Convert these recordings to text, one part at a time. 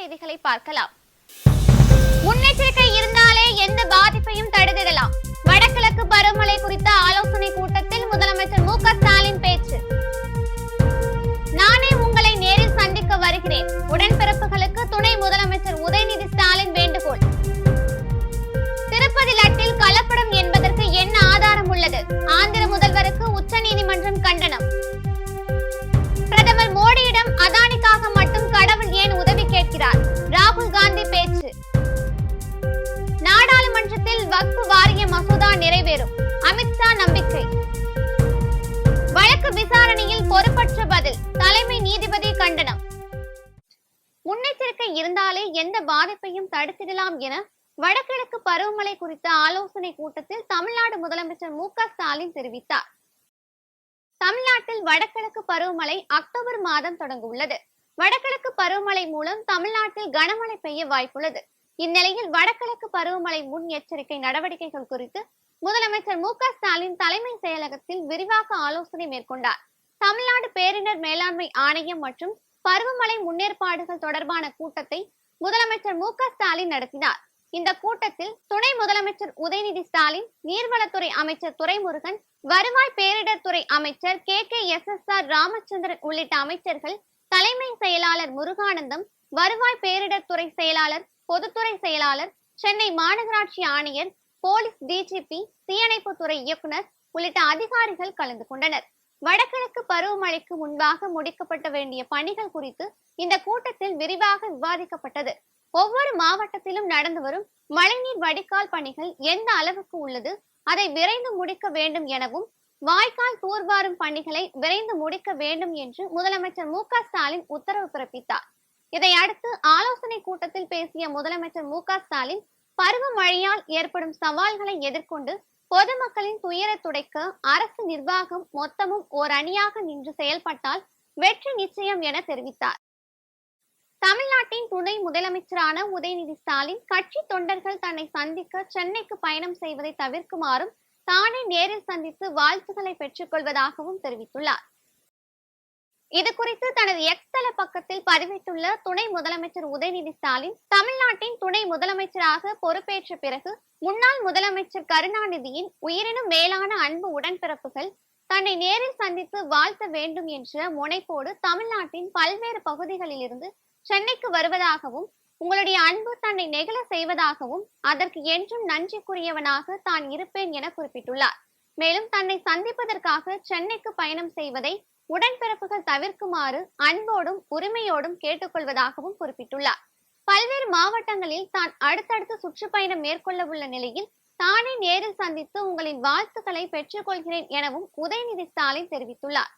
செய்திகளை பார்க்கலாம். முன்னெச்சரிக்கை இருந்தாலே எந்த பாதிப்பையும் தடுத்திடலாம். வடகிழக்கு பருவமழை குறித்த ஆலோசனை கூட்டத்தில் முதலமைச்சர் மு க ஸ்டாலின் பேச்சு. நானே உங்களை நேரில் சந்திக்க வருகிறேன். உடன்பிறப்புகளுக்கு துணை முதலமைச்சர் உதயநிதி ஸ்டாலின் வேண்டுகோள். திருப்பதி லட்டில் கலப்படம் என்பதற்கு என்ன ஆதாரம் உள்ளது? ஆந்திர முதல்வருக்கு உச்சநீதிமன்றம் கண்டனம். பிரதமர் மோடியிடம் அதானிக்காக மட்டும் கடவுள் ஏன் உதவி கேட்கிறார்? ராகுல் காந்தி பேச்சு. நாடாளுமன்றத்தில் வக்ஃப் வாரிய மசோதா நிறைவேறும். அமித்ஷா நம்பிக்கை. வழக்கு விசாரணையில் பொறுப்பற்ற பதில். தலைமை நீதிபதி கண்டனம். முன்னெச்சரிக்கை இருந்தாலே எந்த பாதிப்பையும் தடுத்திடலாம் என வடகிழக்கு பருவமழை குறித்த ஆலோசனை கூட்டத்தில் தமிழ்நாடு முதலமைச்சர் மு க ஸ்டாலின் தெரிவித்தார். தமிழ்நாட்டில் வடகிழக்கு பருவமழை அக்டோபர் மாதம் தொடங்க உள்ளது. வடகிழக்கு பருவமழை மூலம் தமிழ்நாட்டில் கனமழை பெய்ய வாய்ப்புள்ளது. இந்நிலையில் வடகிழக்கு பருவமழை முன் எச்சரிக்கை நடவடிக்கைகள் குறித்து முதலமைச்சர் மு க ஸ்டாலின் தலைமை செயலகத்தில் விரிவாக ஆலோசனை மேற்கொண்டார். தமிழ்நாடு பேரிடர் மேலாண்மை ஆணையம் மற்றும் பருவமழை முன்னேற்பாடுகள் தொடர்பான கூட்டத்தை முதலமைச்சர் மு க ஸ்டாலின் நடத்தினார். இந்த கூட்டத்தில் துணை முதலமைச்சர் உதயநிதி ஸ்டாலின், நீர்வளத்துறை அமைச்சர் துரைமுருகன், வருவாய் பேரிடர் துறை அமைச்சர் KKSSR ராமச்சந்திரன் உள்ளிட்ட அமைச்சர்கள், தலைமை செயலாளர் முருகானந்தம், வருவாய் பேரிடர் துறை செயலாளர், பொதுத்துறை செயலாளர், சென்னை மாநகராட்சி ஆணையர், போலீஸ் DGP, தீயணைப்புத்துறை இயக்குனர் உள்ளிட்ட அதிகாரிகள் கலந்து கொண்டனர். வடகிழக்கு பருவமழைக்கு முன்பாக முடிக்கப்பட வேண்டிய பணிகள் குறித்து இந்த கூட்டத்தில் விரிவாக விவாதிக்கப்பட்டது. ஒவ்வொரு மாவட்டத்திலும் நடந்து வரும் மழைநீர் வடிகால் பணிகள் எந்த அளவுக்கு உள்ளது, அதை விரைந்து முடிக்க வேண்டும் எனவும், வாய்க்கால் தூர்வாரும் பணிகளை விரைந்து முடிக்க வேண்டும் என்று முதலமைச்சர் மு க ஸ்டாலின் உத்தரவு பிறப்பித்தார். இதையடுத்து ஆலோசனை கூட்டத்தில் பேசிய முதலமைச்சர் மு க ஸ்டாலின், பருவமழையால் ஏற்படும் சவால்களை எதிர்கொண்டு பொதுமக்களின் துயரை துடைக்க அரசு நிர்வாகம் மொத்தமும் ஓர் அணியாக நின்று செயல்பட்டால் வெற்றி நிச்சயம் என தெரிவித்தார். தமிழ்நாட்டின் துணை முதலமைச்சரான உதயநிதி ஸ்டாலின், கட்சி தொண்டர்கள் தன்னை சந்திக்க சென்னைக்கு பயணம் செய்வதை தவிர்க்குமாறும் தானே நேரில் சந்தித்து வாழ்த்துக்களை பெற்றுக் கொள்வதாகவும் தெரிவித்துள்ளார். இது குறித்து தனது எக்ஸ் தள பக்கத்தில் பதிவிட்டுள்ள துணை முதலமைச்சர் உதயநிதி ஸ்டாலின், தமிழ்நாட்டின் துணை முதலமைச்சராக பொறுப்பேற்ற பிறகு முன்னாள் முதலமைச்சர் கருணாநிதியின் உயிரினும் மேலான அன்பு உடன்பிறப்புகள் தன்னை நேரில் சந்தித்து வாழ்த்த வேண்டும் என்ற முனைப்போடு தமிழ்நாட்டின் பல்வேறு பகுதிகளில் இருந்து சென்னைக்கு வருவதாகவும், உங்களுடைய அன்பு தன்னை நெகிழ செய்வதாகவும், அதற்கு என்றும் நன்றிக்குரியவனாக தான் இருப்பேன் என குறிப்பிட்டுள்ளார். மேலும் தன்னை சந்திப்பதற்காக சென்னைக்கு பயணம் செய்வதை உடன்பிறப்புகள் தவிர்க்குமாறு அன்போடும் உரிமையோடும் கேட்டுக்கொள்வதாகவும் குறிப்பிட்டுள்ளார். பல்வேறு மாவட்டங்களில் தான் அடுத்தடுத்து சுற்றுப்பயணம் மேற்கொள்ள உள்ள நிலையில் தானே நேரில் சந்தித்து உங்களின் வாழ்த்துக்களை பெற்றுக் கொள்கிறேன் எனவும் உதயநிதி ஸ்டாலின் தெரிவித்துள்ளார்.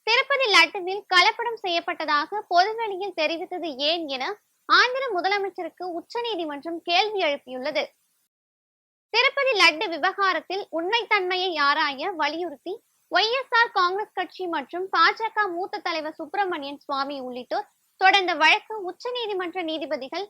திருப்பதி லட்டுவில் கலப்படம் செய்யப்பட்டதாக பொதுவெளியில் தெரிவித்தது ஏன் என ஆந்திர முதலமைச்சருக்கு உச்சநீதிமன்றம் கேள்வி எழுப்பியுள்ளது. திருப்பதி லட்டு விவகாரத்தில் உண்மைத்தன்மையை ஆராய வலியுறுத்தி YSR காங்கிரஸ் கட்சி மற்றும் பாஜக மூத்த தலைவர் சுப்பிரமணியன் சுவாமி உள்ளிட்டோர் தொடர்ந்த வழக்கு உச்சநீதிமன்ற நீதிபதிகள்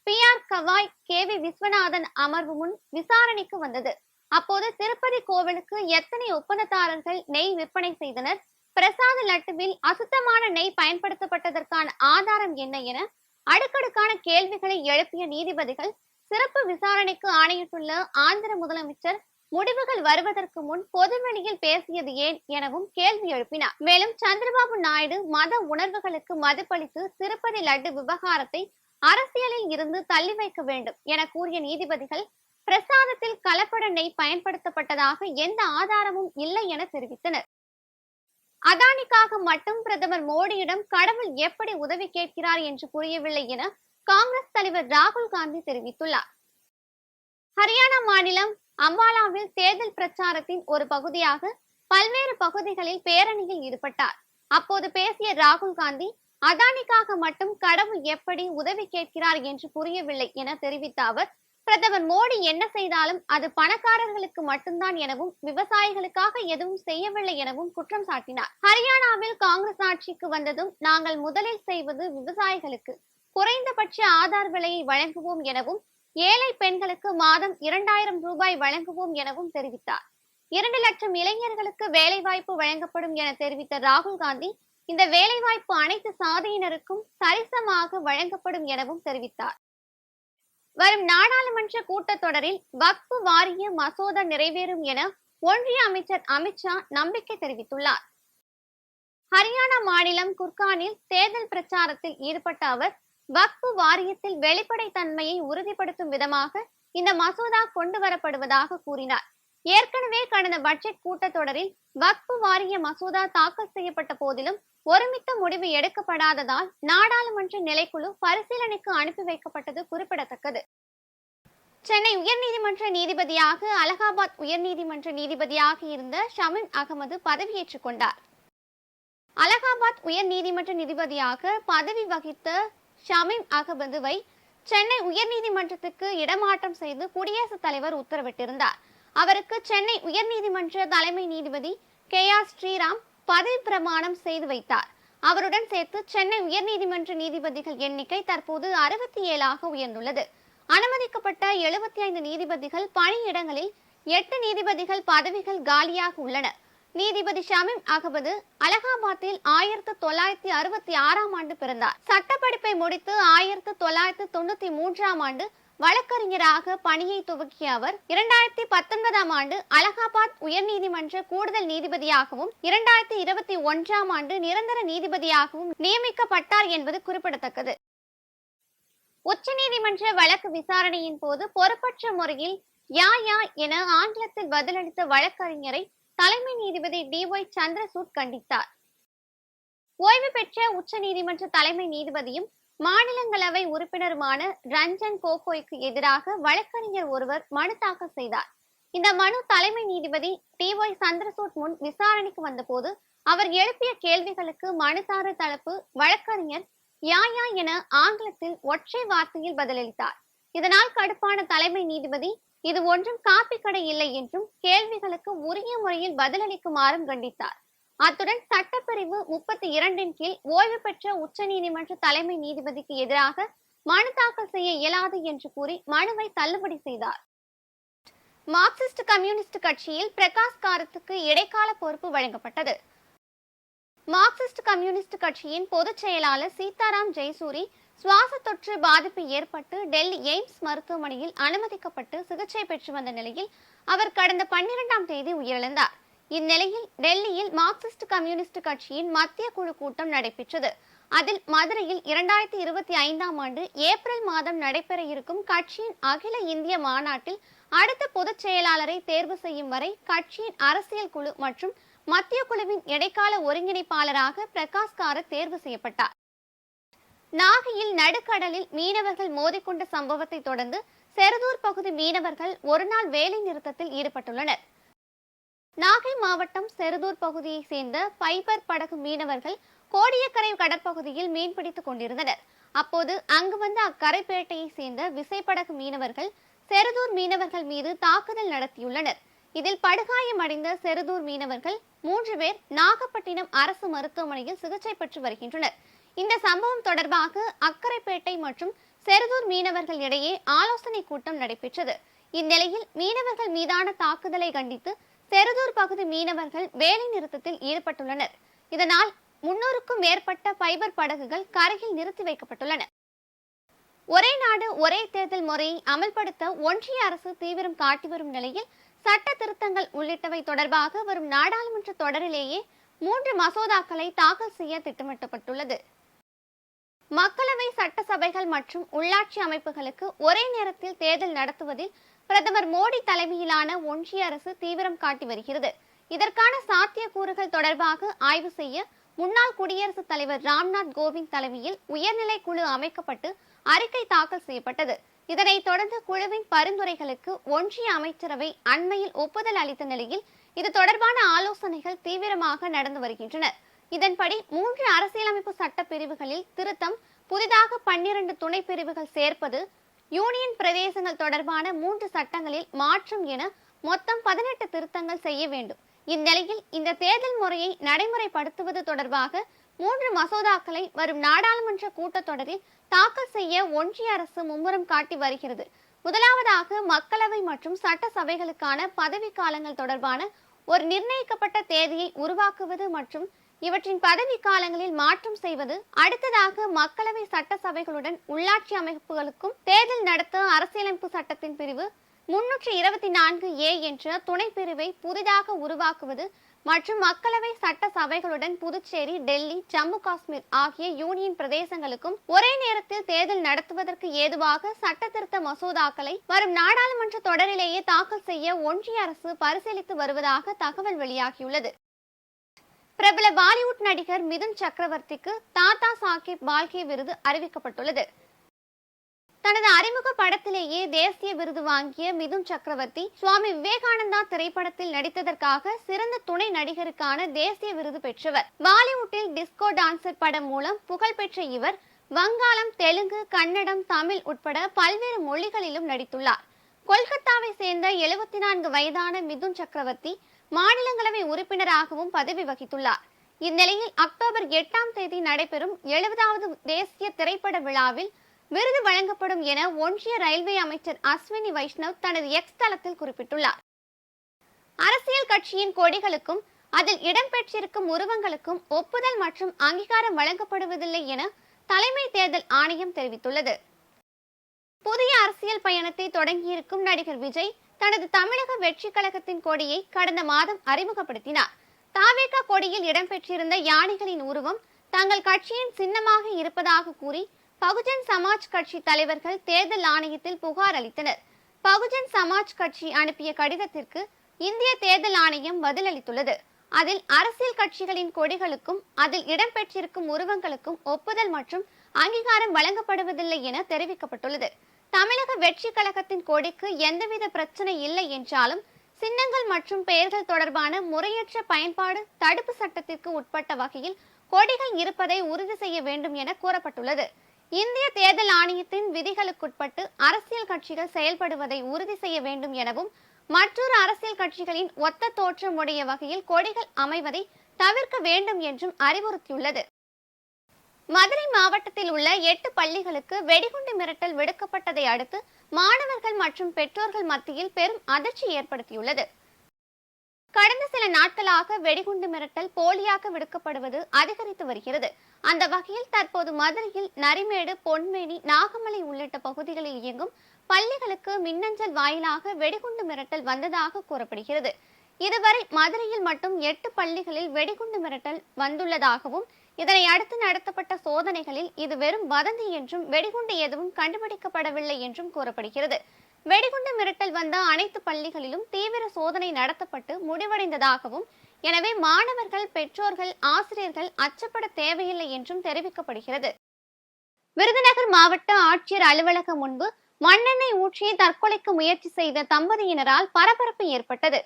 PR கவாய், KV விஸ்வநாதன் அமர்வு முன் விசாரணைக்கு வந்தது. அப்போது திருப்பதி கோவிலுக்கு எத்தனை ஒப்பந்ததாரர்கள் நெய் விற்பனை செய்தனர், பிரசாத லட்டுவில் அசுத்தமான நெய் பயன்படுத்தப்பட்டதற்கான ஆதாரம் என்ன என அடுக்கடுக்கான கேள்விகளை எழுப்பிய நீதிபதிகள், சிறப்பு விசாரணைக்கு ஆணையிட்டுள்ள ஆந்திர முதலமைச்சர் முடிவுகள் வருவதற்கு முன் பொதுவெளியில் பேசியது ஏன் எனவும் கேள்வி எழுப்பினார். மேலும் சந்திரபாபு நாயுடு மத உணர்வுகளுக்கு மதிப்பளித்து திருப்பதி லட்டு விவகாரத்தை அரசியலில் இருந்து தள்ளி வைக்க வேண்டும் என கூறிய நீதிபதிகள், பிரசாதத்தில் கலப்பட நெய் பயன்படுத்தப்பட்டதாக எந்த ஆதாரமும் இல்லை என தெரிவித்தனர். அதானிக்காக மட்டும் பிரதமர் மோடியிடம் கடவுள் எப்படி உதவி கேட்கிறார் என்று புரியவில்லை என காங்கிரஸ் தலைவர் ராகுல் காந்தி தெரிவித்துள்ளார். ஹரியானா மாநிலம் அம்பாலாவில் தேர்தல் பிரச்சாரத்தின் ஒரு பகுதியாக பல்வேறு பகுதிகளில் பேரணியில் ஈடுபட்டார். அப்போது பேசிய ராகுல் காந்தி, அதானிக்காக மட்டும் கடவுள் எப்படி உதவி கேட்கிறார் என்று புரியவில்லை என தெரிவித்த அவர், பிரதமர் மோடி என்ன செய்தாலும் அது பணக்காரர்களுக்கு மட்டும்தான் எனவும், விவசாயிகளுக்காக எதுவும் செய்யவில்லை எனவும் குற்றம் சாட்டினார். ஹரியானாவில் காங்கிரஸ் ஆட்சிக்கு வந்ததும் நாங்கள் முதலில் செய்வது விவசாயிகளுக்கு குறைந்தபட்ச ஆதார் விலையை வழங்குவோம் எனவும், ஏழை பெண்களுக்கு மாதம் 2000 ரூபாய் வழங்குவோம் எனவும் தெரிவித்தார். 2 லட்சம் இளைஞர்களுக்கு வேலைவாய்ப்பு வழங்கப்படும் என தெரிவித்த ராகுல் காந்தி, இந்த வேலைவாய்ப்பு அனைத்து சாதியினருக்கும் சரிசமாக வழங்கப்படும் எனவும் தெரிவித்தார். வரும் நாடாளுமன்ற கூட்டத்தொடரில் வக்ஃப் வாரிய மசோதா நிறைவேறும் என ஒன்றிய அமைச்சர் அமித்ஷா நம்பிக்கை தெரிவித்துள்ளார். ஹரியானா மாநிலம் குர்கானில் தேர்தல் பிரச்சாரத்தில் ஈடுபட்ட அவர் வக்ஃப் வாரியத்தில் வெளிப்படைத்தன்மையை உறுதிப்படுத்தும் விதமாக இந்த மசோதா கொண்டு வரப்படுவதாக கூறினார். ஏற்கனவே கடந்த பட்ஜெட் கூட்டத்தொடரில் வக்ஃப் வாரிய மசோதா தாக்கல் செய்யப்பட்ட போதிலும் ஒருமித்த முடிவு எடுக்கப்படாததால் நாடாளுமன்ற நிலைக்குழு பரிசீலனைக்கு அனுப்பி வைக்கப்பட்டது குறிப்பிடத்தக்கது. சென்னை உயர்நீதிமன்ற நீதிபதியாக அலகாபாத் உயர்நீதிமன்ற நீதிபதியாக இருந்த ஷமீம் அகமது பதவியேற்றுக் கொண்டார். அலகாபாத் உயர்நீதிமன்ற நீதிபதியாக பதவி வகித்த ஷமீம் அகமதுவை சென்னை உயர்நீதிமன்றத்துக்கு இடமாற்றம் செய்து குடியரசுத் தலைவர் உத்தரவிட்டிருந்தார். அவருக்கு சென்னை உயர்நீதிமன்ற தலைமை நீதிபதி KR ஸ்ரீராம் பதவி பிரமாணம் செய்து வைத்தார். அவருடன் சேர்த்து சென்னை உயர்நீதிமன்ற நீதிபதிகள் எண்ணிக்கை தற்போது 67ஆக உயர்ந்துள்ளது. அனுமதிக்கப்பட்ட 75 நீதிபதிகள் பணியிடங்களில் 8 நீதிபதிகள் பதவிகள் காலியாக உள்ளன. நீதிபதி ஷமீம் அகமது அலகாபாத்தில் 1966ஆம் ஆண்டு பிறந்தார். சட்டப்படிப்பை முடித்து 1993ஆம் ஆண்டு வழக்கறிஞராக பணியை துவக்கிய அவர் 2019ஆம் ஆண்டு அலகாபாத் உயர்நீதிமன்ற கூடுதல் நீதிபதியாகவும் 2021ஆம் ஆண்டு நிரந்தர நீதிபதியாகவும் நியமிக்கப்பட்டார் என்பது குறிப்பிடத்தக்கது. உச்சநீதிமன்ற வழக்கு விசாரணையின் போது பொறுப்பற்ற முறையில் யா என ஆங்கிலத்தில் பதிலளித்த வழக்கறிஞரை தலைமை நீதிபதி DY சந்திரசூட் கண்டித்தார். ஓய்வு பெற்ற உச்சநீதிமன்ற தலைமை நீதிபதியும் மாநிலங்களவை உறுப்பினருமான ரஞ்சன் கோகோய்க்கு எதிராக வழக்கறிஞர் ஒருவர் மனு தாக்கல் செய்தார். இந்த மனு தலைமை நீதிபதி DY சந்திரசூட் முன் விசாரணைக்கு வந்தபோது அவர் எழுப்பிய கேள்விகளுக்கு மனுதாரர் தரப்பு வழக்கறிஞர் யா என ஆங்கிலத்தில் ஒற்றை வார்த்தையில் பதிலளித்தார். இதனால் கடுப்பான தலைமை நீதிபதி இது ஒன்றும் காப்பி கடை இல்லை என்றும் கேள்விகளுக்கு உரிய முறையில் பதிலளிக்குமாறும் கண்டித்தார். அத்துடன் சட்டப்பிரிவு 32 கீழ் ஓய்வு பெற்ற உச்சநீதிமன்ற தலைமை நீதிபதிக்கு எதிராக மனு தாக்கல் செய்ய இயலாது என்று கூறி மனுவை தள்ளுபடி செய்தார். மார்க்சிஸ்ட் கம்யூனிஸ்ட் கட்சியில் பிரகாஷ் காரத்துக்கு இடைக்கால பொறுப்பு வழங்கப்பட்டது. மார்க்சிஸ்ட் கம்யூனிஸ்ட் கட்சியின் பொதுச் செயலாளர் சீதாராம் ஜெயசூரி சுவாச தொற்று பாதிப்பு ஏற்பட்டு டெல்லி எய்ம்ஸ் மருத்துவமனையில் அனுமதிக்கப்பட்டு சிகிச்சை பெற்று வந்த நிலையில் அவர் கடந்த 12ஆம் தேதி உயிரிழந்தார். இந்நிலையில் டெல்லியில் மார்க்சிஸ்ட் கம்யூனிஸ்ட் கட்சியின் மத்திய குழு கூட்டம் நடைபெற்றது. அதில் மதுரையில் 2025ஆம் ஆண்டு ஏப்ரல் மாதம் நடைபெற இருக்கும் கட்சியின் அகில இந்திய மாநாட்டில் அடுத்த பொதுச் செயலாளரை தேர்வு செய்யும் வரை கட்சியின் அரசியல் குழு மற்றும் மத்திய குழுவின் இடைக்கால ஒருங்கிணைப்பாளராக பிரகாஷ் காரத் தேர்வு செய்யப்பட்டார். நாகையில் நடுக்கடலில் மீனவர்கள் மோதிக்கொண்ட சம்பவத்தை தொடர்ந்து செருதூர் பகுதி மீனவர்கள் ஒருநாள் வேலை நிறுத்தத்தில் ஈடுபட்டுள்ளனர். நாகை மாவட்டம் செருதூர் பகுதியை சேர்ந்த பைபர் படகு மீனவர்கள் கோடியக்கரை கடற்பகுதியில் மீன்பிடித்துக் கொண்டிருந்தனர். அப்போது அங்கு வந்த அக்கரைப்பேட்டையை சேர்ந்த விசைப்படகு மீனவர்கள் செருதூர் மீனவர்கள் மீது தாக்குதல் நடத்தியுள்ளனர். இதில் படுகாயமடைந்த செருதூர் மீனவர்கள் 3 பேர் நாகப்பட்டினம் அரசு மருத்துவமனையில் சிகிச்சை பெற்று வருகின்றனர். இந்த சம்பவம் தொடர்பாக அக்கரைப்பேட்டை மற்றும் செருதூர் மீனவர்கள் இடையே ஆலோசனை கூட்டம் நடைபெற்றது. இந்நிலையில் மீனவர்கள் மீதான தாக்குதலை கண்டித்து செருதூர் பகுதி மீனவர்கள் வேலை நிறுத்தத்தில் ஈடுபட்டுள்ளனர். இதனால் 300க்கும் மேற்பட்ட பைபர் படகுகள் கரையில் நிறுத்தி வைக்கப்பட்டுள்ளன. ஒரே நாடு ஒரே தேர்தல் முறையை அமல்படுத்த ஒன்றிய அரசு தீவிரம் காட்டி வரும் நிலையில் சட்ட திருத்தங்கள் உள்ளிட்டவை தொடர்பாக வரும் நாடாளுமன்ற தொடரிலேயே 3 மசோதாக்களை தாக்கல் செய்ய திட்டமிடப்பட்டுள்ளது. மக்களவை சட்டசபைகள் மற்றும் உள்ளாட்சி அமைப்புகளுக்கு ஒரே நேரத்தில் தேர்தல் நடத்துவதில் பிரதமர் மோடி தலைமையிலான ஒன்றிய அரசு தீவிரம் காட்டி வருகிறது. இதற்கான சாத்தியக்கூறுகள் தொடர்பாக ஆய்வு செய்ய முன்னாள் குடியரசுத் தலைவர் ராம்நாத் கோவிந்த் தலைமையில் உயர்நிலை குழு அமைக்கப்பட்டு அறிக்கை தாக்கல் செய்யப்பட்டது. இதனைத் தொடர்ந்து குழுவின் பரிந்துரைகளுக்கு ஒன்றிய அமைச்சரவை அண்மையில் ஒப்புதல் அளித்த நிலையில் இது தொடர்பான ஆலோசனைகள் தீவிரமாக நடந்து வருகின்றன. இதன்படி 3 அரசியலமைப்பு சட்ட பிரிவுகளில் திருத்தம், புதிதாக 12 துணை பிரிவுகள் சேர்ப்பது, யூனியன் பிரதேசங்கள் தொடர்பான 3 சட்டங்களில் மாற்றம் என மொத்தம் 18 திருத்தங்கள் செய்ய வேண்டும். இந்நிலையில் இந்த தேர்தல் முறையை நடைமுறைப்படுத்துவது தொடர்பாக 3 மசோதாக்களை வரும் நாடாளுமன்ற கூட்டத்தொடரில் தாக்கல் செய்ய ஒன்றிய அரசு மும்முரம் காட்டி வருகிறது. முதலாவதாக மக்களவை மற்றும் சட்டசபைகளுக்கான பதவி காலங்கள் தொடர்பான ஒரு நிர்ணயிக்கப்பட்ட தேதியை உருவாக்குவது மற்றும் இவற்றின் பதவி காலங்களில் மாற்றம் செய்வது, அடுத்ததாக மக்களவை சட்டசபைகளுடன் உள்ளாட்சி அமைப்புகளுக்கும் தேர்தல் நடத்த அரசியலமைப்பு சட்டத்தின் பிரிவு 324A என்ற துணை பிரிவை புதிதாக உருவாக்குவது மற்றும் மக்களவை சட்ட சபைகளுடன் புதுச்சேரி, டெல்லி, ஜம்மு காஷ்மீர் ஆகிய யூனியன் பிரதேசங்களுக்கும் ஒரே நேரத்தில் தேர்தல் நடத்துவதற்கு ஏதுவாக சட்ட திருத்த மசோதாக்களை வரும் நாடாளுமன்ற தொடரிலேயே தாக்கல் செய்ய ஒன்றிய அரசு பரிசீலித்து வருவதாக தகவல் வெளியாகியுள்ளது. பிரபல பாலிவுட் நடிகர் மிதுன் சக்கரவர்த்திக்கு தாத்தா சாஹேப் பால்கே விருது அறிவிக்கப்பட்டுள்ளது. தனது அறிமுக படத்திலேயே தேசிய விருது வாங்கிய மிதுன் சக்கரவர்த்தி சுவாமி விவேகானந்தா திரைப்படத்தில் நடித்ததற்காக சிறந்த துணை நடிகருக்கான தேசிய விருது பெற்றவர். பாலிவுட்டில் டிஸ்கோ டான்சர் படம் மூலம் புகழ்பெற்ற இவர் வங்காளம், தெலுங்கு, கன்னடம், தமிழ் உட்பட பல்வேறு மொழிகளிலும் நடித்துள்ளார். கொல்கத்தாவை சேர்ந்த 74 வயதான மிதுன் சக்கரவர்த்தி மாநிலங்களவை உறுப்பினராகவும் பதவி வகித்துள்ளார். இந்நிலையில் அக்டோபர் 8ஆம் தேதி நடைபெறும் 70வது தேசிய திரைப்பட விழாவில் விருது வழங்கப்படும் என ஒன்றிய ரயில்வே அமைச்சர் அஸ்வினி வைஷ்ணவ் தனது எக்ஸ் தளத்தில் குறிப்பிட்டுள்ளார். அரசியல் கட்சியின் கொடிகளுக்கும் அதில் இடம்பெற்றிருக்கும் உருவங்களுக்கும் ஒப்புதல் மற்றும் அங்கீகாரம் வழங்கப்படுவதில்லை என தலைமை தேர்தல் ஆணையம் தெரிவித்துள்ளது. புதிய அரசியல் பயணத்தை தொடங்கியிருக்கும் நடிகர் விஜய் தனது தமிழக வெற்றி கழகத்தின் கொடியை கடந்த மாதம் அறிமுகப்படுத்தினார். தாவேகா கொடியில் இடம்பெற்றிருந்த யானைகளின் உருவம் தங்கள் கட்சியின் சின்னமாக இருப்பதாக கூறி பகுஜன் சமாஜ் கட்சி தலைவர்கள் தேர்தல் ஆணையத்தில் புகார் அளித்தனர். பகுஜன் சமாஜ் கட்சி அனுப்பிய கடிதத்திற்கு இந்திய தேர்தல் ஆணையம் பதிலளித்துள்ளது. அதில் அரசியல் கட்சிகளின் கொடிகளுக்கும் அதில் இடம்பெற்றிருக்கும் உருவங்களுக்கும் ஒப்புதல் மற்றும் அங்கீகாரம் வழங்கப்படுவதில்லை என தெரிவிக்கப்பட்டுள்ளது. தமிழக வெற்றி கழகத்தின் கொடிக்கு எந்தவித பிரச்சனை இல்லை என்றாலும் சின்னங்கள் மற்றும் பெயர்கள் தொடர்பான முறையற்ற பயன்பாடு தடுப்பு சட்டத்திற்கு உட்பட்ட வகையில் கொடிகள் இருப்பதை உறுதி செய்ய வேண்டும் என கூறப்பட்டுள்ளது. இந்திய தேர்தல் ஆணையத்தின் விதிகளுக்குட்பட்டு அரசியல் கட்சிகள் செயல்படுவதை உறுதி செய்ய வேண்டும் எனவும் மற்றொரு அரசியல் கட்சிகளின் ஒத்த தோற்றமுடைய வகையில் கொடிகள் அமைவதை தவிர்க்க வேண்டும் என்றும் அறிவுறுத்தியுள்ளது. மதுரை மாவட்டத்தில் உள்ள 8 பள்ளிகளுக்கு வெடிகுண்டு மிரட்டல் விடுக்கப்பட்டதை அடுத்து மாணவர்கள் மற்றும் பெற்றோர்கள் மத்தியில் பெரும் அதிர்ச்சி ஏற்படுத்தியுள்ளது. கடந்த சில நாட்களாக வெடிகுண்டு மிரட்டல் போலியாக விடுக்கப்படுவது அதிகரித்து வருகிறது. அந்த வகையில் தற்போது மதுரையில் நரிமேடு, பொன்மேனி, நாகமலை உள்ளிட்ட பகுதிகளில் இயங்கும் பள்ளிகளுக்கு மின்னஞ்சல் வாயிலாக வெடிகுண்டு மிரட்டல் வந்ததாக கூறப்படுகிறது. இதுவரை மதுரையில் மட்டும் 8 பள்ளிகளில் வெடிகுண்டு மிரட்டல் வந்துள்ளதாகவும் இதனை அடுத்து நடத்தப்பட்ட சோதனைகளில் இது வெறும் வதந்தி என்றும் வெடிகுண்டு எதுவும் கண்டுபிடிக்கப்படவில்லை என்றும் கூறப்படுகிறது. வெடிகுண்டு மிரட்டல் வந்த அனைத்து பள்ளிகளிலும் தீவிர சோதனை நடத்தப்பட்டு முடிவடைந்ததாகவும், எனவே மாணவர்கள், பெற்றோர்கள், ஆசிரியர்கள் அச்சப்பட தேவையில்லை என்றும் தெரிவிக்கப்படுகிறது. விருதுநகர் மாவட்ட ஆட்சியர் அலுவலகம் முன்பு மண்ணெண்ணெய் ஊற்றி தற்கொலைக்கு முயற்சி செய்த தம்பதியினரால் பரபரப்பு ஏற்பட்டது.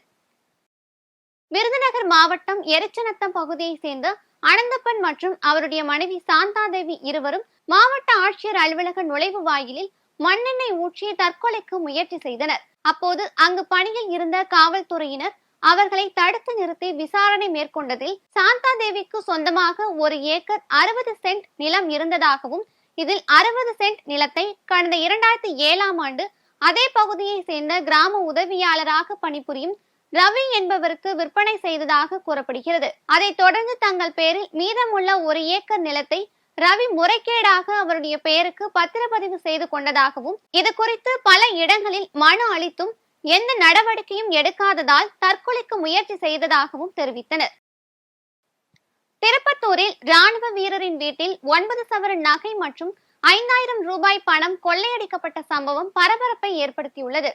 விருதுநகர் மாவட்டம் எரிச்சநத்தம் பகுதியை சேர்ந்த அனந்தப்பன் மற்றும் அவருடைய மனைவி சாந்தாதேவி இருவரும் மாவட்ட ஆட்சியர் அலுவலக நுழைவு வாயிலில் மண்ணெண்ணெய் ஊற்றி தற்கொலைக்கு முயற்சி செய்தனர். அப்போது அங்கு பணியில் இருந்த காவல்துறையினர் அவர்களை தடுத்து நிறுத்தி விசாரணை மேற்கொண்டதில் சாந்தாதேவிக்கு சொந்தமாக 1 ஏக்கர் 60 சென்ட் நிலம் இருந்ததாகவும், இதில் 60 சென்ட் நிலத்தை கடந்த 2007ஆம் ஆண்டு அதே பகுதியை சேர்ந்த கிராம உதவியாளராக பணிபுரியும் ரவி என்பவருக்கு விற்பனை செய்ததாக கூறப்படுகிறது. அதைத் தொடர்ந்து தங்கள் பெயரில் மீதமுள்ள 1 ஏக்கர் நிலத்தை ரவி முறைகேடாக அவருடைய பெயருக்கு பத்திரப்பதிவு செய்து கொண்டதாகவும், இது குறித்து பல இடங்களில் மனு அளித்தும் எந்த நடவடிக்கையும் எடுக்காததால் தற்கொலைக்கு முயற்சி செய்ததாகவும் தெரிவித்தனர். திருப்பத்தூரில் ராணுவ வீரரின் வீட்டில் 9 சவரன் நகை மற்றும் 5000 ரூபாய் பணம் கொள்ளையடிக்கப்பட்ட சம்பவம் பரபரப்பை ஏற்படுத்தியுள்ளது.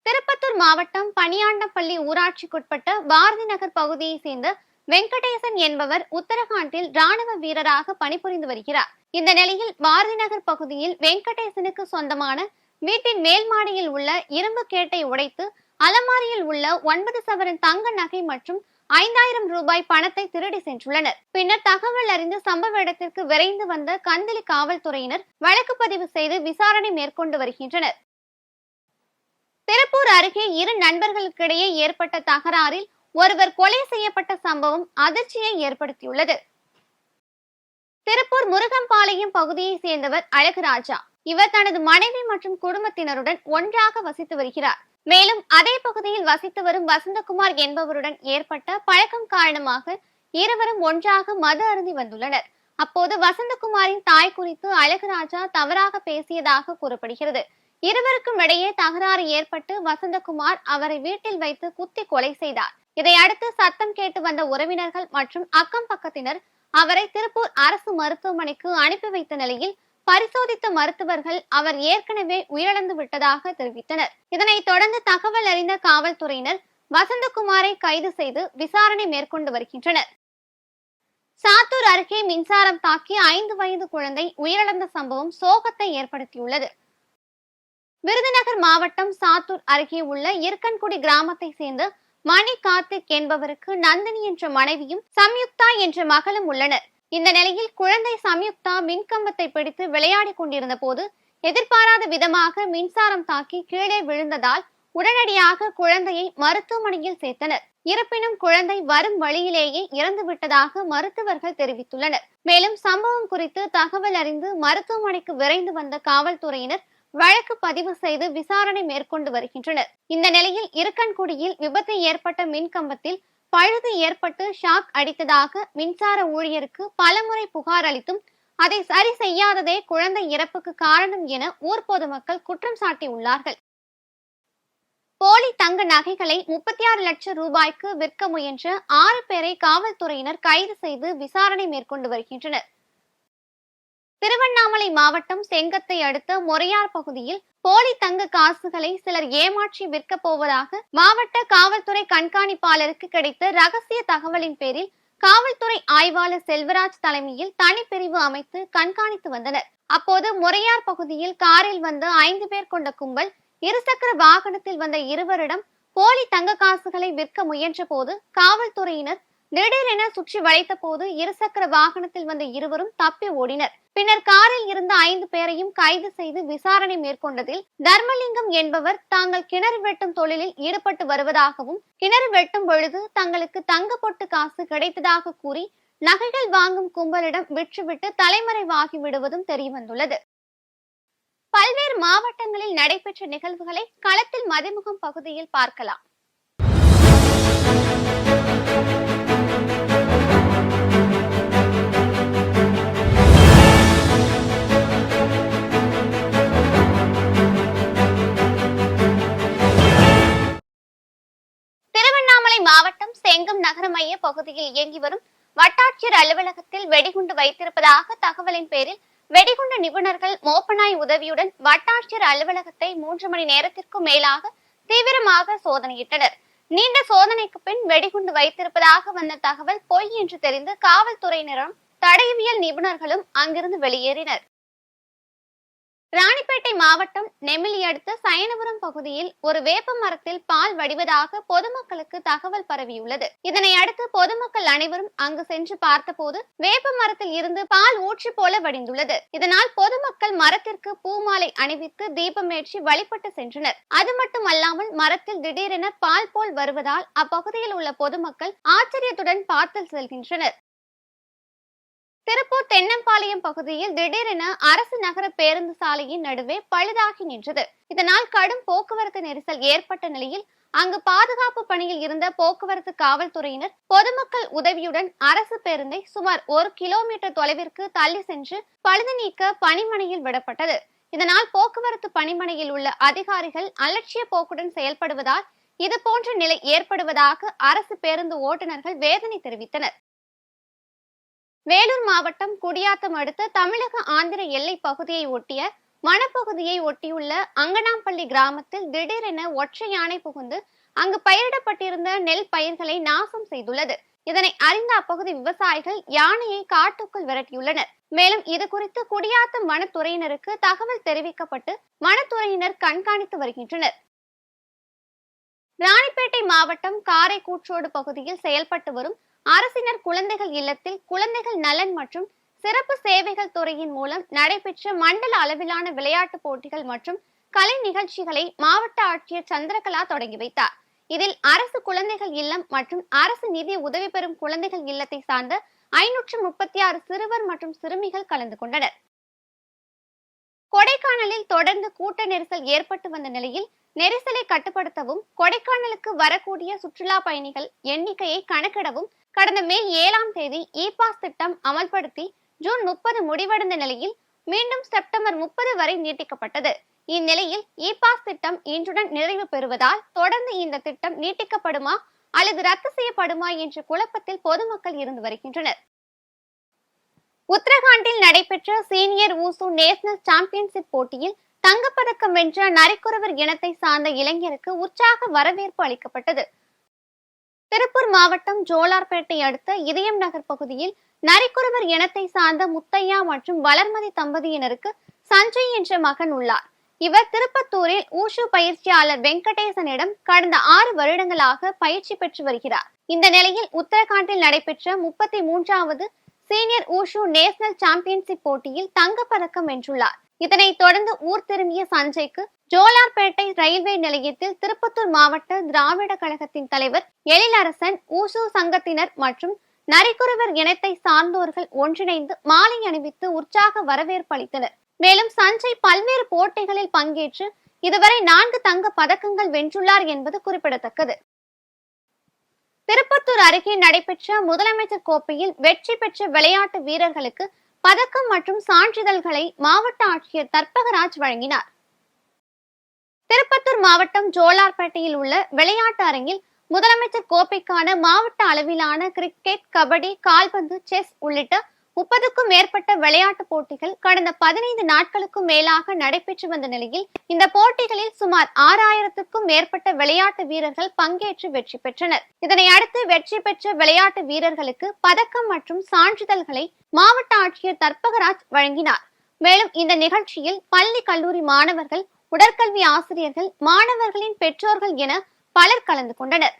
திருப்பத்தூர் மாவட்டம் பனியாண்டப்பள்ளி ஊராட்சிக்குட்பட்ட பாரதி நகர் பகுதியை சேர்ந்த வெங்கடேசன் என்பவர் உத்தரகாண்டில் ராணுவ வீரராக பணிபுரிந்து வருகிறார். இந்த நிலையில் பாரதி நகர் பகுதியில் வெங்கடேசனுக்கு சொந்தமான வீட்டின் மேல் மாடியில் உள்ள இரும்பு கேட்டை உடைத்து அலமாரியில் உள்ள 9 சவரன் தங்க நகை மற்றும் 5000 ரூபாய் பணத்தை திருடி சென்றுள்ளனர். பின்னர் தகவல் அறிந்து சம்பவ இடத்திற்கு விரைந்து வந்த கந்தளி காவல்துறையினர் வழக்கு பதிவு செய்து விசாரணை மேற்கொண்டு வருகின்றனர். திருப்பூர் அருகே 2 நண்பர்களுக்கிடையே ஏற்பட்ட தகராறில் ஒருவர் கொலை செய்யப்பட்ட சம்பவம் அதிர்ச்சியை ஏற்படுத்தியுள்ளது. திருப்பூர் முருகம்பாளையம் பகுதியை சேர்ந்தவர் அழகுராஜா. இவர் தனது மனைவி மற்றும் குடும்பத்தினருடன் ஒன்றாக வசித்து வருகிறார். மேலும் அதே பகுதியில் வசித்து வரும் வசந்தகுமார் என்பவருடன் ஏற்பட்ட பழக்கம் காரணமாக இருவரும் ஒன்றாக மது அருந்தி வந்துள்ளனர். அப்போது வசந்தகுமாரின் தாய் குறித்து அழகுராஜா தவறாக பேசியதாக கூறப்படுகிறது. இருவருக்கும் இடையே தகராறு ஏற்பட்டு வசந்தகுமார் அவரை வீட்டில் வைத்து குத்தி கொலை செய்தார். இதையடுத்து சத்தம் கேட்டு வந்த உறவினர்கள் மற்றும் அக்கம் பக்கத்தினர் அவரை திருப்பூர் அரசு மருத்துவமனைக்கு அனுப்பி வைத்த நிலையில் பரிசோதித்த மருத்துவர்கள் அவர் ஏற்கனவே உயிரிழந்து விட்டதாக தெரிவித்தனர். இதனைத் தொடர்ந்து தகவல் அறிந்த காவல்துறையினர் வசந்தகுமாரை கைது செய்து விசாரணை மேற்கொண்டு வருகின்றனர். சாத்தூர் அருகே மின்சாரம் தாக்கி 5 வயது குழந்தை உயிரிழந்த சம்பவம் சோகத்தை ஏற்படுத்தியுள்ளது. விருதுநகர் மாவட்டம் சாத்தூர் அருகே உள்ள இருக்கன்குடி கிராமத்தை சேர்ந்த மணி கார்த்திக் என்பவருக்கு நந்தினி என்ற மனைவியும் சம்யுக்தா என்ற மகளும் உள்ளனர். இந்த நிலையில் குழந்தை சம்யுக்தா மின்கம்பத்தை பிடித்து விளையாடி கொண்டிருந்த போது எதிர்பாராத விதமாக மின்சாரம் தாக்கி கீழே விழுந்ததால் உடனடியாக குழந்தையை மருத்துவமனையில் சேர்த்தனர். இருப்பினும் குழந்தை வரும் வழியிலேயே இறந்து விட்டதாக மருத்துவர்கள் தெரிவித்துள்ளனர். மேலும் சம்பவம் குறித்து தகவல் அறிந்து மருத்துவமனைக்கு விரைந்து வந்த காவல்துறையினர் வழக்கு பதிவு செய்து விசாரணை மேற்கொண்டு வருகின்றனர். இந்த நிலையில் இருக்கன்குடியில் விபத்து ஏற்பட்ட மின்கம்பத்தில் பழுது ஏற்பட்டு ஷாக் அடித்ததாக மின்சார ஊழியருக்கு பலமுறை புகார் அளித்தும் அதை சரி செய்யாததே குழந்தை இறப்புக்கு காரணம் என ஊர் பொதுமக்கள் குற்றம் சாட்டியுள்ளார்கள். போலி தங்க நகைகளை 36 லட்சம் ரூபாய்க்கு விற்க முயன்ற 6 பேரை காவல்துறையினர் கைது செய்து விசாரணை மேற்கொண்டு வருகின்றனர். திருவண்ணாமலை மாவட்டம் செங்கத்தை அடுத்த மொறையார் பகுதியில் போலி தங்க காசுகளை சிலர் ஏமாற்றி விற்க போவதாக மாவட்ட காவல்துறை கண்காணிப்பாளருக்கு கிடைத்த ரகசிய தகவலின் பேரில் காவல்துறை ஆய்வாளர் செல்வராஜ் தலைமையில் தனிப்பிரிவு அமைத்து கண்காணித்து வந்தனர். அப்போது மொறையார் பகுதியில் காரில் வந்த 5 பேர் கொண்ட கும்பல் இருசக்கர வாகனத்தில் வந்த இருவரிடம் போலி தங்க காசுகளை விற்க முயன்ற போது காவல்துறையினர் திடீரென சுற்றி வளைத்த போது இருசக்கர வாகனத்தில் வந்த இருவரும் தப்பி ஓடினர். பின்னர் காரில் இருந்த 5 பேரையும் கைது செய்து விசாரணை மேற்கொண்டதில் தர்மலிங்கம் என்பவர் தாங்கள் கிணறு வெட்டும் தொழிலில் ஈடுபட்டு வருவதாகவும் கிணறு வெட்டும் பொழுது தங்களுக்கு தங்க பொட்டு காசு கிடைத்ததாக கூறி நகைகள் வாங்கும் கும்பலிடம் விற்றுவிட்டு தலைமறைவாகி விடுவதும் தெரியவந்துள்ளது. பல்வேறு மாவட்டங்களில் நடைபெற்ற நிகழ்வுகளை களத்தில் மதிமுகம் பகுதியில் பார்க்கலாம். திருவண்ணாமலை மாவட்டம் செங்கம் நகர மைய பகுதியில் இயங்கி வரும் வட்டாட்சியர் அலுவலகத்தில் வெடிகுண்டு வைத்திருப்பதாக தகவலின் பேரில் வெடிகுண்டு நிபுணர்கள் மோப்பனாய் உதவியுடன் வட்டாட்சியர் அலுவலகத்தை 3 மணி நேரத்திற்கும் மேலாக தீவிரமாக சோதனையிட்டனர். நீண்ட சோதனைக்கு பின் வெடிகுண்டு வைத்திருப்பதாக வந்த தகவல் பொய் என்று தெரிந்து காவல்துறையினரும் தடயவியல் நிபுணர்களும் அங்கிருந்து வெளியேறினர். ராணிப்பேட்டை மாவட்டம் நெமிலி அடுத்த சயனபுரம் பகுதியில் ஒரு வேப்ப மரத்தில் பால் வடிவதாக பொதுமக்களுக்கு தகவல் பரவியுள்ளது. இதனை அடுத்து பொதுமக்கள் அனைவரும் அங்கு சென்று பார்த்தபோது வேப்ப மரத்தில் இருந்து பால் ஊற்றி போல வடிந்துள்ளது. இதனால் பொதுமக்கள் மரத்திற்கு பூமாலை அணிவித்து தீபமேற்றி வழிபட்டு சென்றனர். அது மட்டுமல்லாமல் மரத்தில் திடீரென பால் போல் வருவதால் அப்பகுதியில் உள்ள பொதுமக்கள் ஆச்சரியத்துடன் பார்த்து செல்கின்றனர். திருப்பூர் தென்னம்பாளையம் பகுதியில் திடீரென அரசு நகர பேருந்து சாலையின் நடுவே பழுதாகி நின்றது. இதனால் கடும் போக்குவரத்து நெரிசல் ஏற்பட்ட நிலையில் அங்கு பாதுகாப்பு பணியில் இருந்த போக்குவரத்து காவல்துறையினர் பொதுமக்கள் உதவியுடன் அரசு பேருந்தை சுமார் 1 கிலோமீட்டர் தொலைவிற்கு தள்ளி சென்று பழுது நீக்க பணிமனையில் விடப்பட்டது. இதனால் போக்குவரத்து பணிமனையில் உள்ள அதிகாரிகள் அலட்சிய போக்குடன் செயல்படுவதால் இதுபோன்ற நிலை ஏற்படுவதாக அரசு பேருந்து ஓட்டுநர்கள் வேதனை தெரிவித்தனர். வேலூர் மாவட்டம் குடியாத்தம் அடுத்த தமிழக ஆந்திர எல்லை பகுதியை ஒட்டிய வனப்பகுதியை ஒட்டியுள்ள அங்கனாம்பள்ளி கிராமத்தில் திடீரென ஒற்றை யானை புகுந்து அங்கு பயிரிடப்பட்டிருந்த நெல் பயிர்களை நாசம் செய்துள்ளது. இதனை அறிந்த அப்பகுதி விவசாயிகள் யானையை காட்டுக்குள் விரட்டியுள்ளனர். மேலும் இது குறித்து குடியாத்தம் வனத்துறையினருக்கு தகவல் தெரிவிக்கப்பட்டு வனத்துறையினர் கண்காணித்து வருகின்றனர். ராணிப்பேட்டை மாவட்டம் காரைக்கூற்றோடு பகுதியில் செயல்பட்டு வரும் அரசினர் குழந்தைகள் இல்லத்தில் குழந்தைகள் நலன் மற்றும் சிறப்பு சேவைகள் துறையின் மூலம் நடைபெற்ற மண்டல அளவிலான விளையாட்டு போட்டிகள் மற்றும் கலை நிகழ்ச்சிகளை மாவட்ட ஆட்சியர் சந்திரகலா தொடங்கி வைத்தார். இதில் அரசு குழந்தைகள் இல்லம் மற்றும் அரசு நிதி உதவி பெறும் குழந்தைகள் இல்லத்தை சார்ந்த 536 சிறுவர் மற்றும் சிறுமிகள் கலந்து கொண்டனர். கொடைக்கானலில் தொடர்ந்து கூட்ட நெரிசல் ஏற்பட்டு வந்த நிலையில் நெரிசலை கட்டுப்படுத்தவும் கொடைக்கானலுக்கு வரக்கூடிய சுற்றுலா பயணிகள் எண்ணிக்கையை கணக்கிடவும் கடந்த மே 7ஆம் தேதி இ-பாஸ் திட்டம் அமல்படுத்தி ஜூன் 30 முடிவடைந்த நிலையில் மீண்டும் செப்டம்பர் 30 வரை நீட்டிக்கப்பட்டது. இந்நிலையில் இ-பாஸ் திட்டம் இன்றுடன் நிறைவு பெறுவதால் தொடர்ந்து இந்த திட்டம் நீட்டிக்கப்படுமா அல்லது ரத்து செய்யப்படுமா என்ற குழப்பத்தில் பொதுமக்கள் இருந்து வருகின்றனர். உத்தரகாண்டில் நடைபெற்ற சீனியர் ஊசு நேஷனல் சாம்பியன்ஷிப் போட்டியில் தங்கப்பதக்கம் வென்ற நரிக்குறவர் இனத்தை சார்ந்த இளைஞருக்கு உற்சாக வரவேற்பு அளிக்கப்பட்டது. திருப்பூர் மாவட்டம் ஜோலார்பேட்டை அடுத்த இதயம் நகர் பகுதியில் நரிக்குறவர் இனத்தை சார்ந்த முத்தையா மற்றும் வளர்மதி தம்பதியினருக்கு சஞ்சய் என்ற மகன் உள்ளார். இவர் திருப்பத்தூரில் ஊஷு பயிற்சியாளர் வெங்கடேசனிடம் கடந்த 6 வருடங்களாக பயிற்சி பெற்று வருகிறார். இந்த நிலையில் உத்தரகாண்டில் நடைபெற்ற 33வது சீனியர் ஊஷு நேஷனல் சாம்பியன்ஷிப் போட்டியில் தங்கப்பதக்கம் வென்றுள்ளார். இதனைத் தொடர்ந்து ஊர் திரும்பிய சஞ்சய்க்கு ஜோலார்பேட்டை ரயில்வே நிலையத்தில் திருப்பத்தூர் மாவட்ட திராவிட கழகத்தின் தலைவர் எழிலரசன், ஊசு சங்கத்தினர் மற்றும் நரிக்குறவர் இனத்தை சார்ந்தோர்கள் ஒன்றிணைந்து மாலை அணிவித்து உற்சாக வரவேற்பு அளித்தனர். மேலும் சஞ்சய் பல்வேறு போட்டிகளில் பங்கேற்று இதுவரை 4 தங்க பதக்கங்கள் வென்றுள்ளார் என்பது குறிப்பிடத்தக்கது. திருப்பத்தூர் அருகே நடைபெற்ற முதலமைச்சர் கோப்பையில் வெற்றி பெற்ற விளையாட்டு வீரர்களுக்கு பதக்கம் மற்றும் சான்றிதழ்களை மாவட்ட ஆட்சியர் தர்பகராஜ் வழங்கினார். திருப்பத்தூர் மாவட்டம் ஜோலார்பேட்டையில் உள்ள விளையாட்டு அரங்கில் முதலமைச்சர் கோப்பைக்கான மாவட்ட அளவிலான கிரிக்கெட், கபடி, கால்பந்து, செஸ் உள்ளிட்ட 30க்கும் மேற்பட்ட விளையாட்டு போட்டிகள் கடந்த 15 நாட்களுக்கும் மேலாக நடைபெற்று வந்த நிலையில் இந்த போட்டிகளில் சுமார் 6000க்கும் மேற்பட்ட விளையாட்டு வீரர்கள் பங்கேற்று வெற்றி பெற்றனர். இதனை அடுத்து வெற்றி பெற்ற விளையாட்டு வீரர்களுக்கு பதக்கம் மற்றும் சான்றிதழ்களை மாவட்ட ஆட்சியர் தர்பகராஜ் வழங்கினார். மேலும் இந்த நிகழ்ச்சியில் பள்ளி, கல்லூரி மாணவர்கள், உடற்கல்வி ஆசிரியர்கள், மாணவர்களின் பெற்றோர்கள் என பலர் கலந்து கொண்டனர்.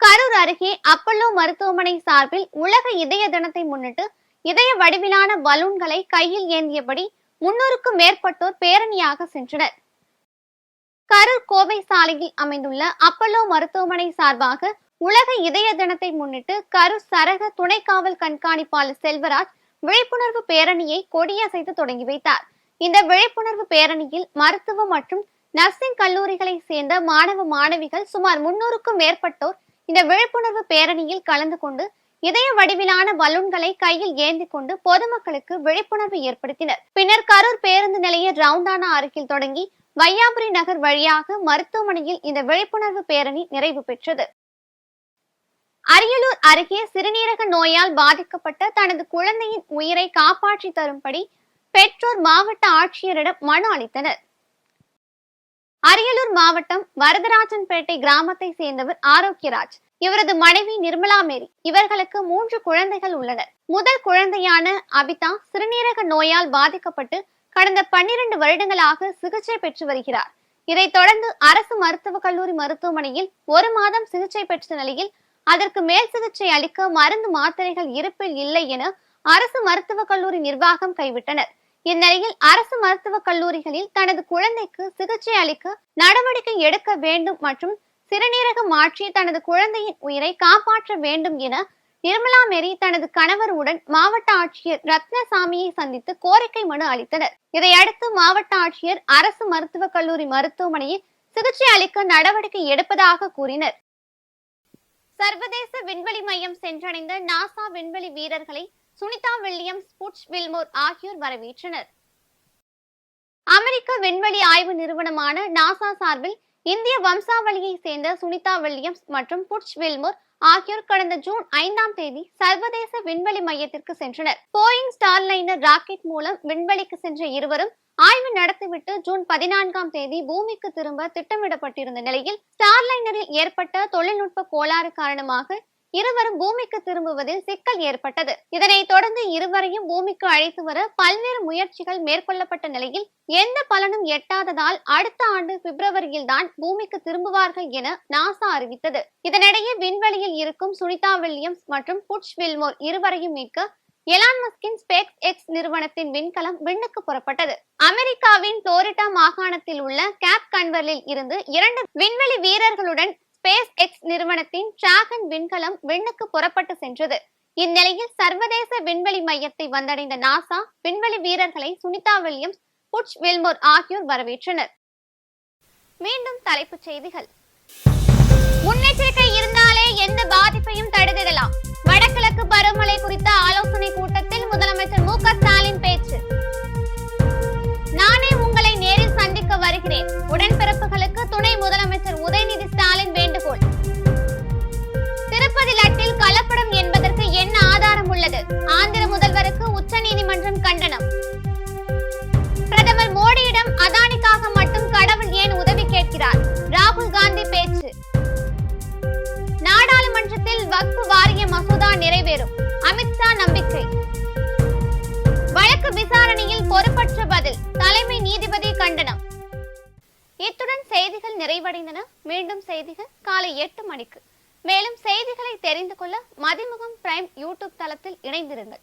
கரூர் அருகே அப்பல்லோ மருத்துவமனை சார்பில் உலக இதய தினத்தை முன்னிட்டு இதய வடிவிலான பலூன்களை கையில் ஏந்தியபடி 300க்கும் மேற்பட்டோர் பேரணியாக சென்றனர். கரூர் கோவை சாலையில் அமைந்துள்ள அப்பல்லோ மருத்துவமனை சார்பாக உலக இதய தினத்தை முன்னிட்டு கரூர் சரக துணை காவல் கண்காணிப்பாளர் செல்வராஜ் விழிப்புணர்வு பேரணியை கொடியசைத்து தொடங்கி வைத்தார். இந்த விழிப்புணர்வு பேரணியில் மருத்துவ மற்றும் நர்சிங் கல்லூரிகளை சேர்ந்த மாணவ மாணவிகள் சுமார் 300க்கும் மேற்பட்டோர் இந்த விழிப்புணர்வு பேரணியில் கலந்து கொண்டு இதய வடிவிலான பலூன்களை கையில் ஏந்தி கொண்டு பொதுமக்களுக்கு விழிப்புணர்வு ஏற்படுத்தினர். பின்னர் கரூர் பேருந்து நிலைய ரவுண்டானா அருகில் தொடங்கி வையாபுரி நகர் வழியாக மருத்துவமனையில் இந்த விழிப்புணர்வு பேரணி நிறைவு பெற்றது. அரியலூர் அருகே சிறுநீரக நோயால் பாதிக்கப்பட்ட தனது குழந்தையின் உயிரை காப்பாற்றி தரும்படி பெற்றோர் மாவட்ட ஆட்சியரிடம் மனு அளித்தனர். அரியலூர் மாவட்டம் வரதராஜன்பேட்டை கிராமத்தை சேர்ந்தவர் ஆரோக்கியராஜ். இவரது மனைவி நிர்மலா மேரி. இவர்களுக்கு 3 குழந்தைகள் உள்ளனர். முதல் குழந்தையான அபிதா சிறுநீரக நோயால் பாதிக்கப்பட்டு கடந்த 12 வருடங்களாக சிகிச்சை பெற்று வருகிறார். இதைத் தொடர்ந்து அரசு மருத்துவக் கல்லூரி மருத்துவமனையில் 1 மாதம் சிகிச்சை பெற்ற நிலையில் அதற்கு மேல் சிகிச்சை அளிக்க மருந்து, மாத்திரைகள் இருப்பில் இல்லை என அரசு மருத்துவக் கல்லூரி நிர்வாகம் கைவிட்டனர். இந்நிலையில் அரசு மருத்துவக் கல்லூரிகளில் தனது குழந்தைக்கு சிகிச்சை அளிக்க நடவடிக்கை எடுக்க வேண்டும் மற்றும் சிறுநீரக மாற்றி தனது குழந்தையின் உயிரை காப்பாற்ற வேண்டும் என நிர்மலா மேரி தனது கணவருடன் மாவட்ட ஆட்சியர் ரத்னசாமியை சந்தித்து கோரிக்கை மனு அளித்தனர். இதையடுத்து மாவட்ட ஆட்சியர் அரசு மருத்துவக் கல்லூரி மருத்துவமனையில் சிகிச்சை அளிக்க நடவடிக்கை எடுப்பதாக கூறினர். சர்வதேச விண்வெளி மையம் சென்றடைந்த நாசா விண்வெளி வீரர்களை சுனிதா வில்லியம்ஸ், புட்ச் வில்மோர் ஆகியோர் வரவேற்றனர். அமெரிக்க விண்வெளி ஆய்வு நிறுவனமான நாசா சார்பில் இந்திய வம்சாவளியை சேர்ந்த சுனிதா வில்லியம்ஸ் மற்றும் புட்ச் வில்மோர் ஆகியோர் கடந்த ஜூன் 5ஆம் தேதி சர்வதேச விண்வெளி மையத்திற்கு சென்றனர். போயிங் ஸ்டார்லைனர் ராக்கெட் மூலம் விண்வெளிக்கு சென்ற இருவரும் ஆய்வு நடத்திவிட்டு ஜூன் 14ஆம் தேதி பூமிக்கு திரும்ப திட்டமிடப்பட்டிருந்த நிலையில் ஸ்டார்லைனரில் ஏற்பட்ட தொழில்நுட்ப கோளாறு காரணமாக இருவரும் பூமிக்கு திரும்புவதில் சிக்கல் ஏற்பட்டது. இதனைத் தொடர்ந்து இருவரையும் பூமிக்கு அழைத்து வர பல்வேறு முயற்சிகள் மேற்கொள்ளப்பட்ட நிலையில் எந்த பலனும் எட்டாததால் அடுத்த ஆண்டு பிப்ரவரியில் தான் பூமிக்கு திரும்புவார்கள் என நாசா அறிவித்தது. இதனிடையே விண்வெளியில் இருக்கும் சுனிதா வில்லியம்ஸ் மற்றும் புட்ச் வில்மோர் இருவரையும் மீட்க எலான் மஸ்கின் ஸ்பேஸ் எக்ஸ் நிறுவனத்தின் விண்கலம் விண்ணுக்கு புறப்பட்டது. அமெரிக்காவின் புளோரிடா மாகாணத்தில் உள்ள கேப் கன்வர்லில் இருந்து 2 விண்வெளி வீரர்களுடன் ஸ்பேஸ் எக்ஸ் நிறுவனத்தின் டிராகன் விண்கலம் விண்ணுக்கு புறப்பட்டு சென்றது. இந்நிலையில் சர்வதேச விண்வெளி மையத்தை வந்தடைந்த நாசா விண்வெளி வீரர்களை சுனிதா வில்லியம்ஸ், புட்ச் வில்மோர் ஆகியோர் வரவேற்றனர். மீண்டும் தலைப்புச் செய்திகள். முன்னெச்சரிக்கை இருந்தாலே எந்த பாதிப்பையும் தடுத்திடலாம். வடகிழக்கு பருவமழை குறித்த ஆலோசனை கூட்டத்தில் முதலமைச்சர் மு.க. ஸ்டாலின் பேச்சு. நானே உங்களை நேரில் சந்திக்க வருகிறேன். உடன்பிறப்புகளுக்கு துணை முதலமைச்சர் உதயநிதி ஸ்டாலின் வேண்டுகோள். திருப்பதி லட்டில் கலப்படம் என்பதற்கு என்ன ஆதாரம் உள்ளது? ஆந்திர முதல்வருக்கு உச்சநீதிமன்றம் கண்டனம். பிரதமர் மோடியிடம் அதானிக்காக மட்டும் கடவுள் ஏன் உதவி கேட்கிறார்? ராகுல் காந்தி பேச்சு. நாடாளுமன்றத்தில் வக்ஃப் வாரிய மசோதா நிறைவேறும். அமித்ஷா நம்பிக்கை. வழக்கு விசாரணையில் பொறுப்பற்ற பதில். தலைமை நீதிபதி கண்டனம். இத்துடன் செய்திகள் நிறைவடைந்தன. மீண்டும் செய்திகள் காலை 8 மணிக்கு. மேலும் செய்திகளை தெரிந்து கொள்ள மதிமுகம் பிரைம் யூடியூப் தளத்தில் இணைந்திருங்கள்.